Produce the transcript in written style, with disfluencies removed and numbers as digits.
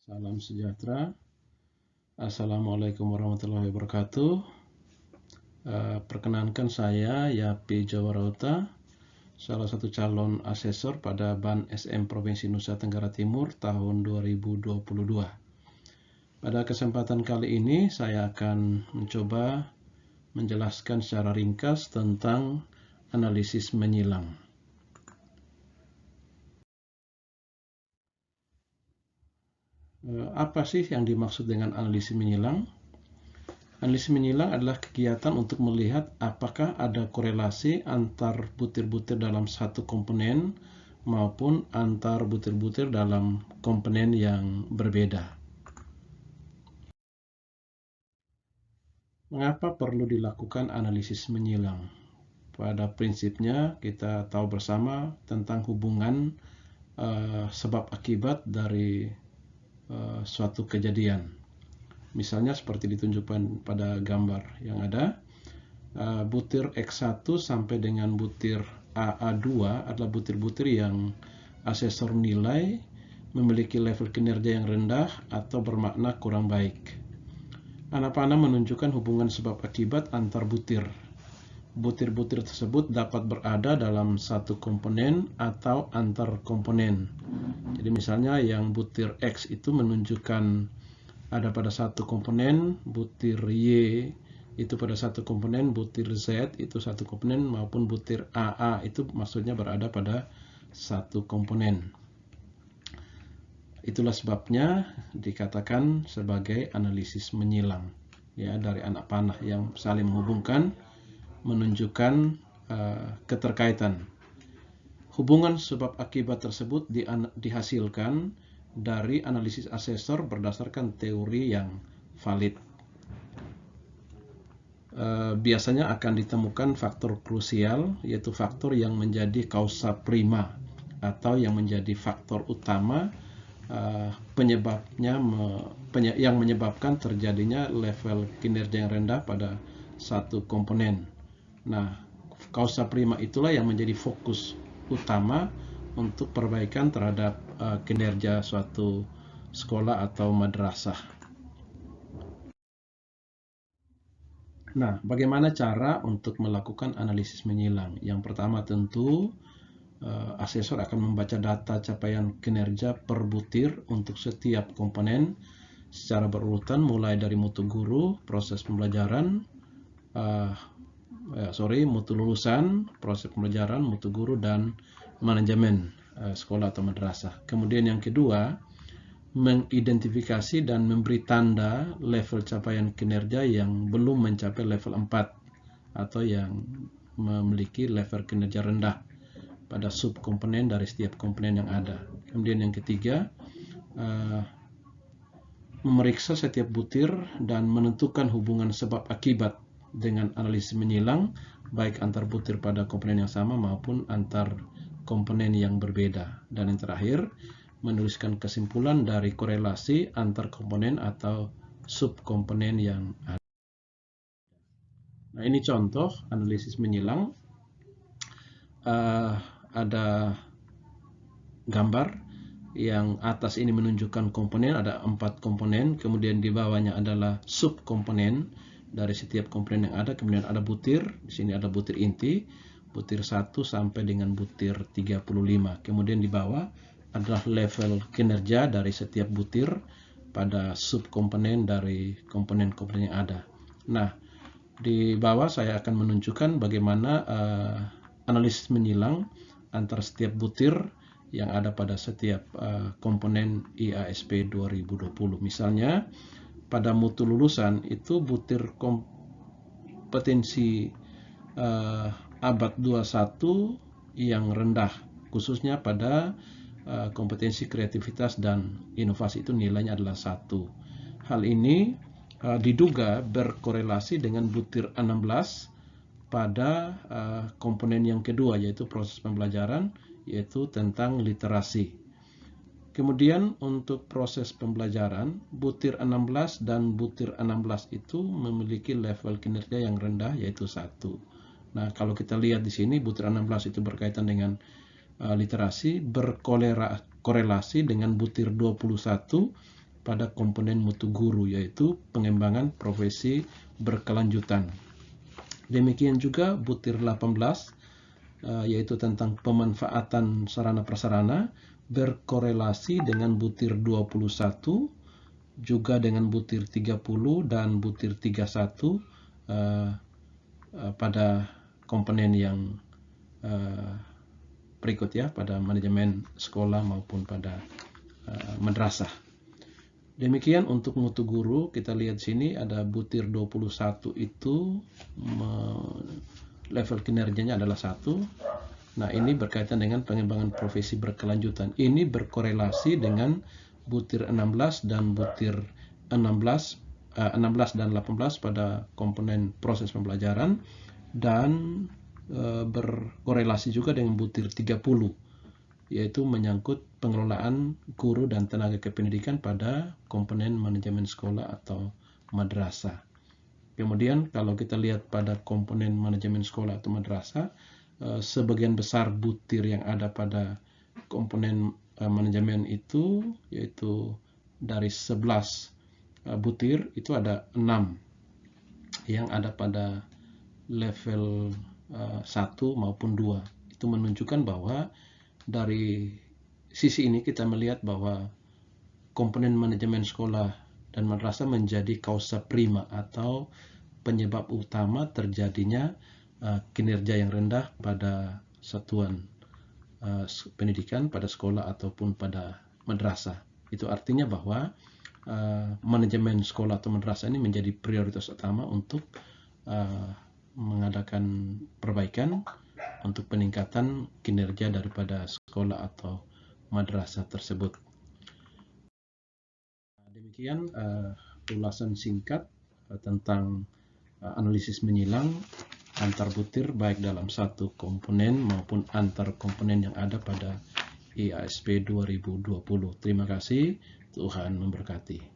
Salam sejahtera. Assalamualaikum warahmatullahi wabarakatuh. Perkenankan saya Yapi Jawarauta, salah satu calon asesor pada BAN SM Provinsi Nusa Tenggara Timur tahun 2022. Pada kesempatan kali ini saya akan mencoba menjelaskan secara ringkas tentang analisis menyilang. Apa sih yang dimaksud dengan analisis menyilang? Analisis menyilang adalah kegiatan untuk melihat apakah ada korelasi antar butir-butir dalam satu komponen maupun antar butir-butir dalam komponen yang berbeda. Mengapa perlu dilakukan analisis menyilang? Pada prinsipnya kita tahu bersama tentang hubungan sebab akibat dari suatu kejadian. Misalnya seperti ditunjukkan pada gambar yang ada, butir X1 sampai dengan butir AA2 adalah butir-butir yang asesor nilai memiliki level kinerja yang rendah atau bermakna kurang baik. Anak panah menunjukkan hubungan sebab akibat antar butir. Butir-butir tersebut dapat berada dalam satu komponen atau antar komponen. Jadi misalnya yang butir X itu menunjukkan ada pada satu komponen, butir Y itu pada satu komponen, butir Z itu satu komponen, maupun butir AA itu maksudnya berada pada satu komponen. Itulah sebabnya dikatakan sebagai analisis menyilang, ya, dari anak panah yang saling menghubungkan, menunjukkan keterkaitan. Hubungan sebab akibat tersebut dihasilkan dari analisis asesor berdasarkan teori yang valid. Biasanya akan ditemukan faktor krusial, yaitu faktor yang menjadi kausa prima atau yang menjadi faktor utama yang menyebabkan terjadinya level kinerja yang rendah pada satu komponen. Nah, kausa prima itulah yang menjadi fokus utama untuk perbaikan terhadap kinerja suatu sekolah atau madrasah. Nah, bagaimana cara untuk melakukan analisis menyilang? Yang pertama tentu asesor akan membaca data capaian kinerja per butir untuk setiap komponen secara berurutan mulai dari mutu guru, proses pembelajaran, mutu lulusan, proses pembelajaran, mutu guru, dan manajemen sekolah atau madrasah. Kemudian yang kedua, mengidentifikasi dan memberi tanda level capaian kinerja yang belum mencapai level 4 atau yang memiliki level kinerja rendah pada subkomponen dari setiap komponen yang ada. Kemudian yang ketiga, memeriksa setiap butir dan menentukan hubungan sebab akibat dengan analisis menyilang, baik antar butir pada komponen yang sama maupun antar komponen yang berbeda. Dan yang terakhir, menuliskan kesimpulan dari korelasi antar komponen atau subkomponen yang ada. Nah, ini contoh analisis menyilang. Ada gambar yang atas ini menunjukkan komponen, ada 4 komponen, kemudian di bawahnya adalah subkomponen dari setiap komponen yang ada, kemudian ada butir, di sini ada butir inti, butir 1 sampai dengan butir 35. Kemudian di bawah adalah level kinerja dari setiap butir pada subkomponen dari komponen-komponen yang ada. Nah, di bawah saya akan menunjukkan bagaimana analisis menyilang antara setiap butir yang ada pada setiap komponen IASP 2020. Misalnya pada mutu lulusan itu butir kompetensi abad 21 yang rendah, khususnya pada kompetensi kreativitas dan inovasi itu nilainya adalah 1. Hal ini diduga berkorelasi dengan butir 16 pada komponen yang kedua, yaitu proses pembelajaran, yaitu tentang literasi. Kemudian untuk proses pembelajaran, butir 16 dan butir 16 itu memiliki level kinerja yang rendah, yaitu 1. Nah, kalau kita lihat di sini, butir 16 itu berkaitan dengan literasi, berkorelasi dengan butir 21 pada komponen mutu guru, yaitu pengembangan profesi berkelanjutan. Demikian juga butir 18, yaitu tentang pemanfaatan sarana prasarana, berkorelasi dengan butir 21, juga dengan butir 30 dan butir 31 pada komponen yang berikut ya, pada manajemen sekolah maupun pada madrasah. Demikian untuk mutu guru. Kita lihat sini ada butir 21 itu level kinerjanya adalah 1. Nah, ini berkaitan dengan pengembangan profesi berkelanjutan. Ini berkorelasi dengan butir 16 dan butir 16 dan 18 pada komponen proses pembelajaran, dan berkorelasi juga dengan butir 30, yaitu menyangkut pengelolaan guru dan tenaga kependidikan pada komponen manajemen sekolah atau madrasah. Kemudian kalau kita lihat pada komponen manajemen sekolah atau madrasah, sebagian besar butir yang ada pada komponen manajemen itu, yaitu dari 11 butir, itu ada 6 yang ada pada level 1 maupun 2. Itu menunjukkan bahwa dari sisi ini kita melihat bahwa komponen manajemen sekolah dan madrasah menjadi kausa prima atau penyebab utama terjadinya kinerja yang rendah pada satuan pendidikan, pada sekolah ataupun pada madrasah. Itu artinya bahwa manajemen sekolah atau madrasah ini menjadi prioritas utama untuk mengadakan perbaikan untuk peningkatan kinerja daripada sekolah atau madrasah tersebut. Demikian ulasan singkat tentang analisis menyilang antar butir baik dalam satu komponen maupun antar komponen yang ada pada IASP 2020. Terima kasih, Tuhan memberkati.